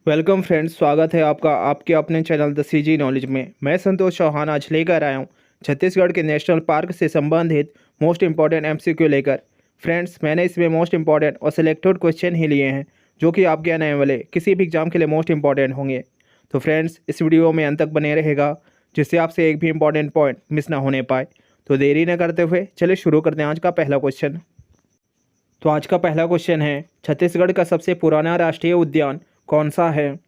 Welcome friends, स्वागत है आपका आपके अपने चैनल द सीजी नॉलेज में। मैं संतोष चौहान आज लेकर आया हूँ छत्तीसगढ़ के नेशनल पार्क से संबंधित मोस्ट इंपॉर्टेंट एमसीक्यू लेकर। फ्रेंड्स, मैंने इसमें मोस्ट इंपॉर्टेंट और सिलेक्टेड क्वेश्चन ही लिए हैं जो कि आपके आने वाले किसी भी एग्जाम के लिए मोस्ट इंपॉर्टेंट होंगे। तो फ्रेंड्स, इस वीडियो में अंत तक बने रहेगा जिससे आपसे एक भी इंपॉर्टेंट पॉइंट मिस ना होने पाए। तो देरी न करते हुए चलिए शुरू करते हैं आज का पहला क्वेश्चन। तो आज का पहला क्वेश्चन है, छत्तीसगढ़ का सबसे पुराना राष्ट्रीय उद्यान कौन सा है?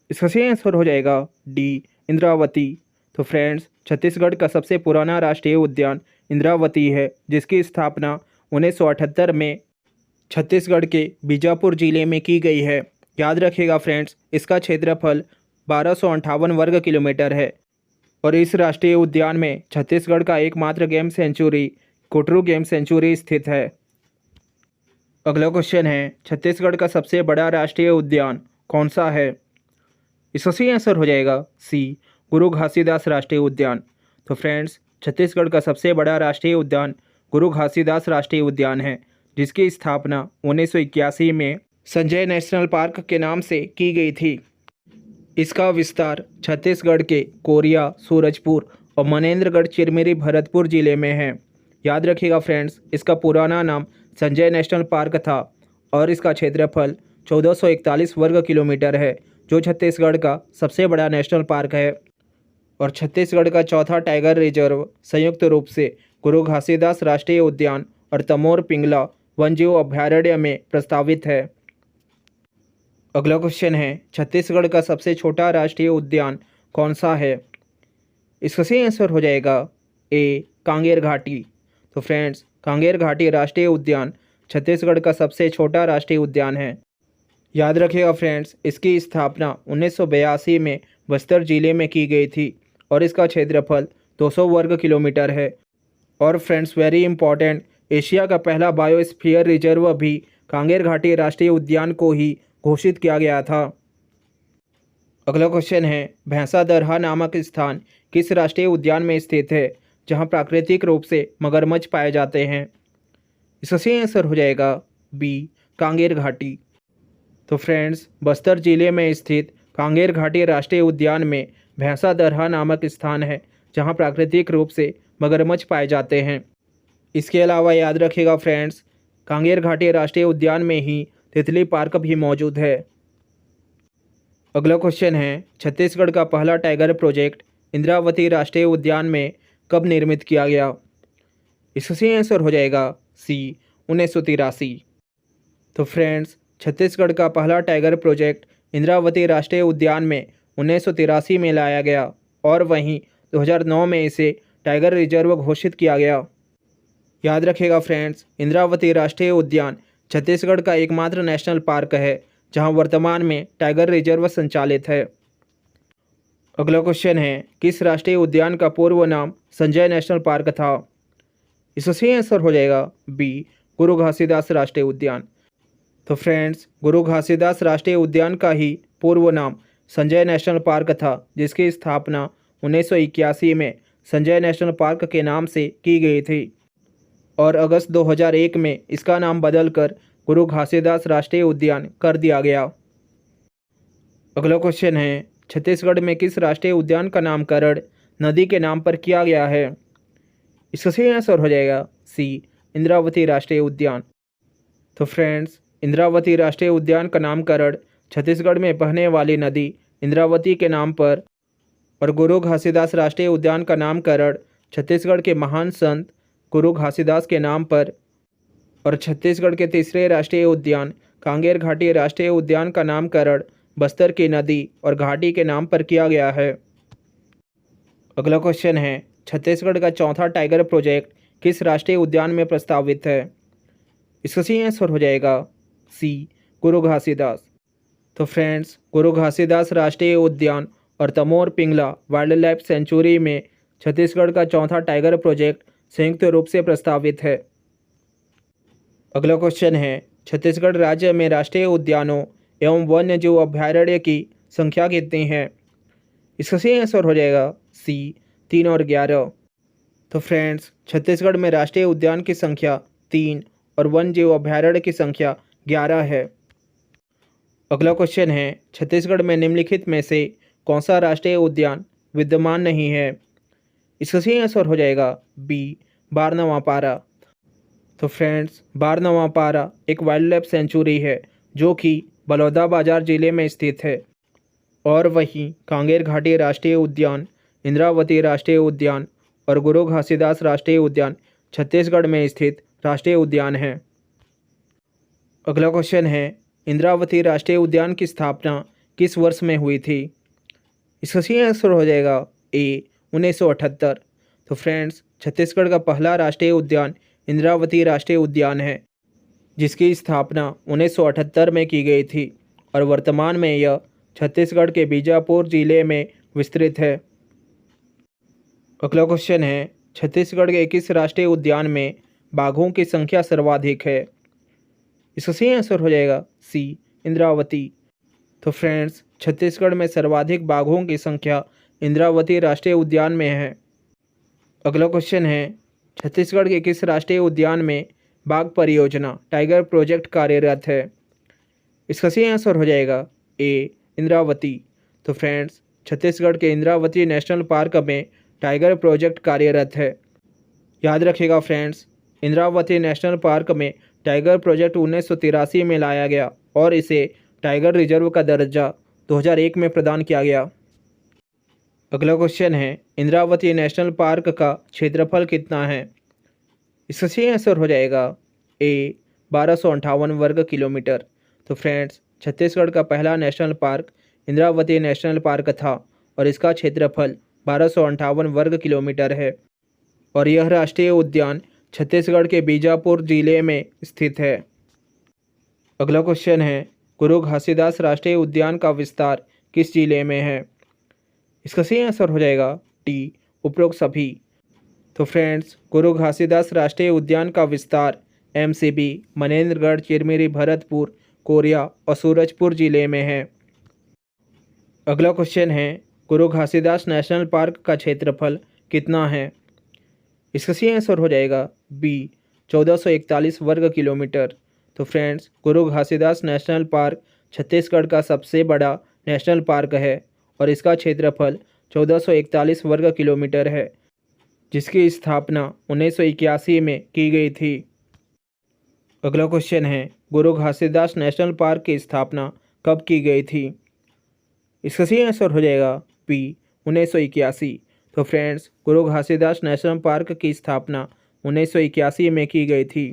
इसका सही आंसर हो जाएगा डी, इंद्रावती। तो फ्रेंड्स, छत्तीसगढ़ का सबसे पुराना राष्ट्रीय उद्यान इंद्रावती है, जिसकी स्थापना 1978 में छत्तीसगढ़ के बीजापुर जिले में की गई है। याद रखिएगा फ्रेंड्स, इसका क्षेत्रफल 1258 वर्ग किलोमीटर है और इस राष्ट्रीय उद्यान में छत्तीसगढ़ का एकमात्र game sanctuary Kotru game sanctuary स्थित है। अगला क्वेश्चन है, छत्तीसगढ़ का सबसे बड़ा राष्ट्रीय उद्यान कौन सा है? इसका सही आंसर हो जाएगा सी, गुरु घासीदास राष्ट्रीय उद्यान। तो फ्रेंड्स, छत्तीसगढ़ का सबसे बड़ा राष्ट्रीय उद्यान गुरु घासीदास राष्ट्रीय उद्यान है, जिसकी स्थापना 1981 में संजय नेशनल पार्क के नाम से की गई थी। इसका विस्तार छत्तीसगढ़ के कोरिया, सूरजपुर और मनेन्द्रगढ़ चिरमिरी भरतपुर जिले में है। याद रखिएगा फ्रेंड्स, इसका पुराना नाम संजय नेशनल पार्क था और इसका क्षेत्रफल 1441 वर्ग किलोमीटर है, जो छत्तीसगढ़ का सबसे बड़ा नेशनल पार्क है और छत्तीसगढ़ का चौथा टाइगर रिजर्व संयुक्त रूप से गुरु घासीदास राष्ट्रीय उद्यान और तमोर पिंगला वन्यजीव अभयारण्य में प्रस्तावित है। अगला क्वेश्चन है, छत्तीसगढ़ का सबसे छोटा राष्ट्रीय उद्यान कौन सा है? इसका सही आंसर हो जाएगा ए, कांगेर घाटी। तो फ्रेंड्स, कांगेर घाटी राष्ट्रीय उद्यान छत्तीसगढ़ का सबसे छोटा राष्ट्रीय उद्यान है। याद रखिएगा फ्रेंड्स, इसकी स्थापना 1982 में बस्तर जिले में की गई थी और इसका क्षेत्रफल 200 वर्ग किलोमीटर है। और फ्रेंड्स, वेरी इंपॉर्टेंट, एशिया का पहला बायोस्फीयर रिजर्व भी कांगेर घाटी राष्ट्रीय उद्यान को ही घोषित किया गया था। अगला क्वेश्चन है, भैंसा दरहा नामक स्थान किस राष्ट्रीय उद्यान में स्थित है जहां प्राकृतिक रूप से मगरमच्छ पाए जाते हैं? इसका सही आंसर हो जाएगा बी, कांगेर घाटी। तो फ्रेंड्स, बस्तर जिले में स्थित कांगेर घाटी राष्ट्रीय उद्यान में भैंसा दरहा नामक स्थान है जहां प्राकृतिक रूप से मगरमच्छ पाए जाते हैं। इसके अलावा याद रखिएगा फ्रेंड्स, कांगेर घाटी राष्ट्रीय उद्यान में ही तितली पार्क भी मौजूद है। अगला क्वेश्चन है, छत्तीसगढ़ का पहला टाइगर प्रोजेक्ट इंद्रावती राष्ट्रीय उद्यान में कब निर्मित किया गया? इसका सही आंसर हो जाएगा सी, 1983। तो फ्रेंड्स, छत्तीसगढ़ का पहला टाइगर प्रोजेक्ट इंद्रावती राष्ट्रीय उद्यान में 1983 में लाया गया और वहीं 2009 में इसे टाइगर रिजर्व घोषित किया गया। याद रखिएगा फ्रेंड्स, इंद्रावती राष्ट्रीय उद्यान छत्तीसगढ़ का एकमात्र नेशनल पार्क है जहां वर्तमान में टाइगर रिजर्व संचालित है। अगला क्वेश्चन है, किस राष्ट्रीय उद्यान का पूर्व नाम संजय नेशनल पार्क था? इसका सही आंसर हो जाएगा बी, गुरु घासीदास राष्ट्रीय उद्यान। तो फ्रेंड्स, गुरु घासीदास राष्ट्रीय उद्यान का ही पूर्व नाम संजय नेशनल पार्क था, जिसकी स्थापना 1981 में संजय नेशनल पार्क के नाम से की गई थी और अगस्त 2001 में इसका नाम बदलकर गुरु घासीदास राष्ट्रीय उद्यान कर दिया गया। अगला क्वेश्चन है, छत्तीसगढ़ में किस राष्ट्रीय उद्यान का नामकरण नदी के नाम पर किया गया है? इसका सही आंसर हो जाएगा सी, इंद्रावती राष्ट्रीय उद्यान। तो फ्रेंड्स, इंद्रावती राष्ट्रीय उद्यान का नामकरण छत्तीसगढ़ में बहने वाली नदी इंद्रावती के नाम पर और गुरु घासीदास राष्ट्रीय उद्यान का नामकरण छत्तीसगढ़ के महान संत गुरु घासीदास के नाम पर और छत्तीसगढ़ के तीसरे राष्ट्रीय उद्यान कांगेर घाटी राष्ट्रीय उद्यान का नामकरण बस्तर की नदी और घाटी के नाम पर किया गया है। अगला क्वेश्चन है, छत्तीसगढ़ का चौथा टाइगर प्रोजेक्ट किस राष्ट्रीय उद्यान में प्रस्तावित है? इसका सही आंसर हो जाएगा सी, गुरु घासीदास। तो फ्रेंड्स, गुरु घासीदास राष्ट्रीय उद्यान और Tamor Pingala wild life sanctuary में छत्तीसगढ़ का चौथा टाइगर प्रोजेक्ट संयुक्त रूप से प्रस्तावित है। अगला क्वेश्चन है, छत्तीसगढ़ राज्य में राष्ट्रीय उद्यानों एवं वन्यजीव अभयारण्य की संख्या कितनी है? इसका सही आंसर हो जाएगा सी, 3 और 11। तो फ्रेंड्स, छत्तीसगढ़ में राष्ट्रीय उद्यान की संख्या 3 और वन्यजीव अभयारण्य की संख्या 11 है। अगला क्वेश्चन है, छत्तीसगढ़ में निम्नलिखित में से कौन सा राष्ट्रीय उद्यान विद्यमान नहीं है? इसका सही आंसर हो जाएगा बी, बारनवापारा। तो फ्रेंड्स, बारनवापारा एक वाइल्ड लाइफ सेंचुरी है जो कि बलौदाबाजार जिले में स्थित है। और वहीं कांगेर घाटी राष्ट्रीय उद्यान, इंद्रावती राष्ट्रीय उद्यान और गुरु घासीदास राष्ट्रीय उद्यान छत्तीसगढ़ में स्थित राष्ट्रीय उद्यान हैं। अगला क्वेश्चन है, इंद्रावती राष्ट्रीय उद्यान की स्थापना किस वर्ष में हुई थी? इसका सही आंसर हो जाएगा ए, 1978। तो फ्रेंड्स, छत्तीसगढ़ का पहला राष्ट्रीय उद्यान इंद्रावती राष्ट्रीय उद्यान है जिसकी स्थापना 1978 में की गई थी और वर्तमान में यह छत्तीसगढ़ के बीजापुर जिले में विस्तृत है। अगला क्वेश्चन है, छत्तीसगढ़ के किस राष्ट्रीय उद्यान में बाघों की संख्या सर्वाधिक है? इसका सही आंसर हो जाएगा सी, इंद्रावती। तो फ्रेंड्स, छत्तीसगढ़ में सर्वाधिक बाघों की संख्या इंद्रावती राष्ट्रीय उद्यान में है। अगला क्वेश्चन है, छत्तीसगढ़ के किस राष्ट्रीय उद्यान में बाघ परियोजना टाइगर प्रोजेक्ट कार्यरत है? इसका सही आंसर हो जाएगा ए, इंद्रावती। तो फ्रेंड्स, छत्तीसगढ़ के इंद्रावती नेशनल पार्क में टाइगर प्रोजेक्ट कार्यरत है। याद रखिएगा फ्रेंड्स, इंद्रावती नेशनल पार्क में टाइगर प्रोजेक्ट 1983 में लाया गया और इसे टाइगर रिजर्व का दर्जा 2001 में प्रदान किया गया। अगला क्वेश्चन है, इंद्रावती नेशनल पार्क का क्षेत्रफल कितना है? इसका सही आंसर हो जाएगा ए, 1258 वर्ग किलोमीटर। तो फ्रेंड्स, छत्तीसगढ़ का पहला national park Indravati national park था और इसका क्षेत्रफल 1258 वर्ग किलोमीटर है और यह राष्ट्रीय उद्यान छत्तीसगढ़ के बीजापुर जिले में स्थित है। अगला क्वेश्चन है, गुरु घासीदास राष्ट्रीय उद्यान का विस्तार किस जिले में है? इसका सही आंसर हो जाएगा डी, उपरोक्त सभी। तो फ्रेंड्स, गुरु घासीदास राष्ट्रीय उद्यान का विस्तार एमसीबी, मनेन्द्रगढ़, चिरमिरी, भरतपुर, कोरिया और सूरजपुर जिले में है। अगला क्वेश्चन है, गुरु घासीदास नेशनल पार्क का क्षेत्रफल कितना है? इसका सही आंसर हो जाएगा बी, 1441 वर्ग किलोमीटर। तो फ्रेंड्स, गुरु घासीदास नेशनल पार्क छत्तीसगढ़ का सबसे बड़ा नेशनल पार्क है और इसका क्षेत्रफल 1441 वर्ग किलोमीटर है जिसकी स्थापना 1981 में की गई थी। अगला क्वेश्चन है, गुरु घासीदास नेशनल पार्क की स्थापना कब की गई थी? इसका सही आंसर हो जाएगा बी, 1981। तो फ्रेंड्स, गुरु घासीदास नेशनल पार्क की स्थापना 1981 में की गई थी।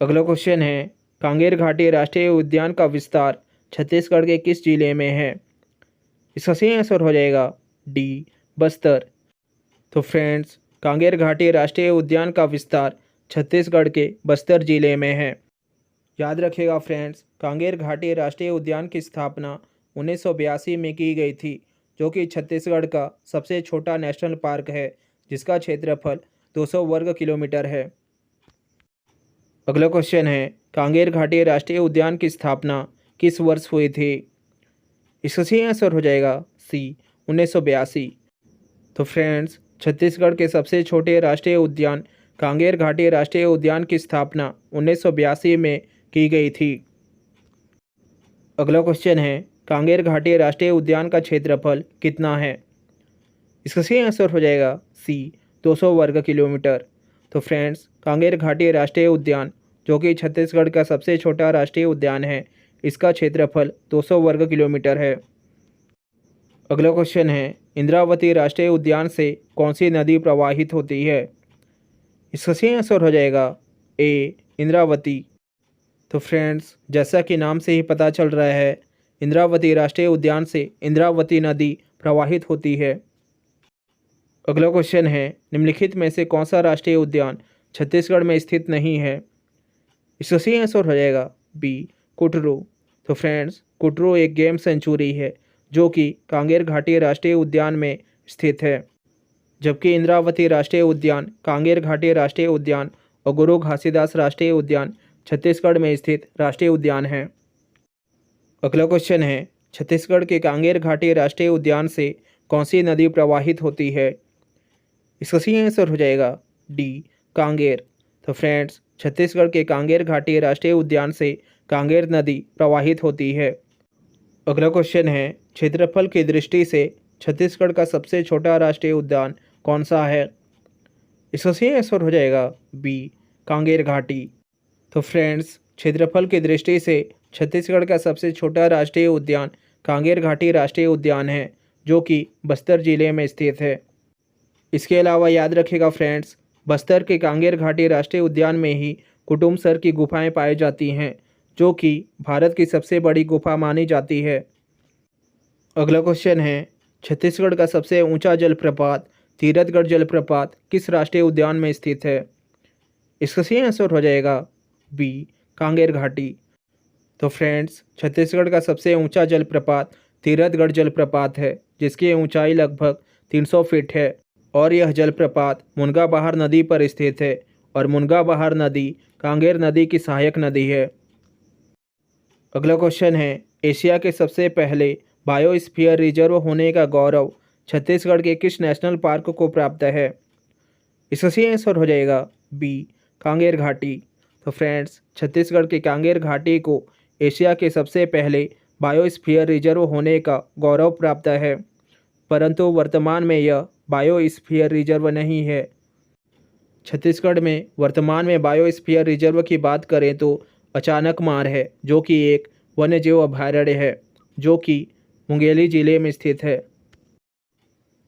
अगला क्वेश्चन है, कांगेर घाटी राष्ट्रीय उद्यान का विस्तार छत्तीसगढ़ के किस जिले में है? इसका सही आंसर हो जाएगा डी, बस्तर। तो फ्रेंड्स, कांगेर घाटी राष्ट्रीय उद्यान का विस्तार छत्तीसगढ़ के बस्तर जिले में है। याद रखिएगा फ्रेंड्स, कांगेर घाटी राष्ट्रीय उद्यान की स्थापना 1982 में की गई थी जो कि छत्तीसगढ़ का सबसे छोटा नेशनल पार्क है जिसका क्षेत्रफल 200 वर्ग किलोमीटर है। अगला क्वेश्चन है, कांगेर घाटी राष्ट्रीय उद्यान की स्थापना किस वर्ष हुई थी? इसका सही आंसर हो जाएगा सी, 1982। तो फ्रेंड्स, छत्तीसगढ़ के सबसे छोटे राष्ट्रीय उद्यान कांगेर घाटी राष्ट्रीय उद्यान की स्थापना 1982 में की गई थी। अगला क्वेश्चन है, कांगेर घाटी राष्ट्रीय उद्यान का क्षेत्रफल कितना है? इसका सही आंसर हो जाएगा सी, 200 वर्ग किलोमीटर। तो फ्रेंड्स, कांगेर घाटी राष्ट्रीय उद्यान जो कि छत्तीसगढ़ का सबसे छोटा राष्ट्रीय उद्यान है, इसका क्षेत्रफल 200 वर्ग किलोमीटर है। अगला क्वेश्चन है, इंद्रावती राष्ट्रीय उद्यान से कौन सी नदी प्रवाहित होती है? इसका सही आंसर हो जाएगा ए, इंद्रावती। तो फ्रेंड्स, जैसा कि नाम से ही पता चल रहा है, इंद्रावती राष्ट्रीय उद्यान से इंद्रावती नदी प्रवाहित होती है। अगला क्वेश्चन है, निम्नलिखित में से कौन सा राष्ट्रीय उद्यान छत्तीसगढ़ में स्थित नहीं है? इसका सही आंसर हो जाएगा बी, कुटरू। तो फ्रेंड्स, कुटरू एक गेम सेंचुरी है जो कि कांगेर घाटी राष्ट्रीय उद्यान में स्थित है, जबकि इंद्रावती राष्ट्रीय उद्यान, कांगेर घाटी राष्ट्रीय उद्यान और गुरु घासीदास राष्ट्रीय उद्यान छत्तीसगढ़ में स्थित राष्ट्रीय उद्यान हैं। अगला क्वेश्चन है, छत्तीसगढ़ के कांगेर घाटी राष्ट्रीय उद्यान से कौन सी नदी प्रवाहित होती है? इसका सही आंसर हो जाएगा डी, कांगेर। तो फ्रेंड्स, छत्तीसगढ़ के कांगेर घाटी राष्ट्रीय उद्यान से कांगेर नदी प्रवाहित होती है। अगला क्वेश्चन है, क्षेत्रफल की दृष्टि से छत्तीसगढ़ का सबसे छोटा राष्ट्रीय उद्यान कौन सा है? इसका सही आंसर हो जाएगा बी, कांगेर घाटी। तो फ्रेंड्स, क्षेत्रफल की दृष्टि से छत्तीसगढ़ का सबसे छोटा राष्ट्रीय उद्यान कांगेर घाटी राष्ट्रीय उद्यान है, जो कि बस्तर जिले में स्थित है। इसके अलावा याद रखिएगा फ्रेंड्स, बस्तर के कांगेर घाटी राष्ट्रीय उद्यान में ही कुटुमसर की गुफाएं पाई जाती हैं, जो कि भारत की सबसे बड़ी गुफा मानी जाती है। अगला क्वेश्चन है, छत्तीसगढ़ का सबसे ऊंचा जलप्रपात तीरथगढ़ जलप्रपात किस राष्ट्रीय उद्यान में स्थित है? इसका सही आंसर हो जाएगा बी, कांगेर घाटी। तो फ्रेंड्स, छत्तीसगढ़ का सबसे ऊंचा जलप्रपात तीरथगढ़ जलप्रपात है, जिसकी ऊंचाई लगभग 300 फीट है और यह जलप्रपात मुनगा-बहार नदी पर स्थित है और मुनगा-बहार नदी कांगेर नदी की सहायक नदी है। अगला क्वेश्चन है, एशिया के सबसे पहले बायोस्फीयर रिजर्व होने का गौरव छत्तीसगढ़ के किस नेशनल पार्क को प्राप्त है? इसका सही आंसर हो जाएगा बी, कांगेर घाटी। तो फ्रेंड्स, छत्तीसगढ़ के कांगेर घाटी को एशिया के सबसे पहले बायोस्फीयर रिजर्व होने का गौरव प्राप्त है, परंतु वर्तमान में यह बायोस्फीयर रिजर्व नहीं है। छत्तीसगढ़ में वर्तमान में बायोस्फीयर रिजर्व की बात करें तो अचानकमार है, जो कि एक वन्यजीव अभयारण्य है, जो कि मुंगेली जिले में स्थित है।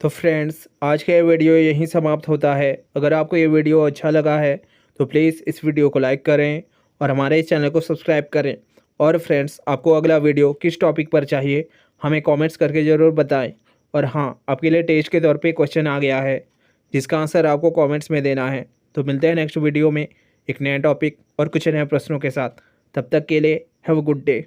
तो फ्रेंड्स, आज का ये वीडियो यहीं समाप्त होता है। अगर आपको ये वीडियो अच्छा लगा है तो प्लीज़ इस वीडियो को लाइक करें और हमारे इस चैनल को सब्सक्राइब करें। और फ्रेंड्स, आपको अगला वीडियो किस टॉपिक पर चाहिए हमें कमेंट्स करके ज़रूर बताएं। और हाँ, आपके लिए टेस्ट के तौर पे क्वेश्चन आ गया है, जिसका आंसर आपको कमेंट्स में देना है। तो मिलते हैं नेक्स्ट वीडियो में एक नए टॉपिक और कुछ नए प्रश्नों के साथ। तब तक के लिए हैव अ गुड डे।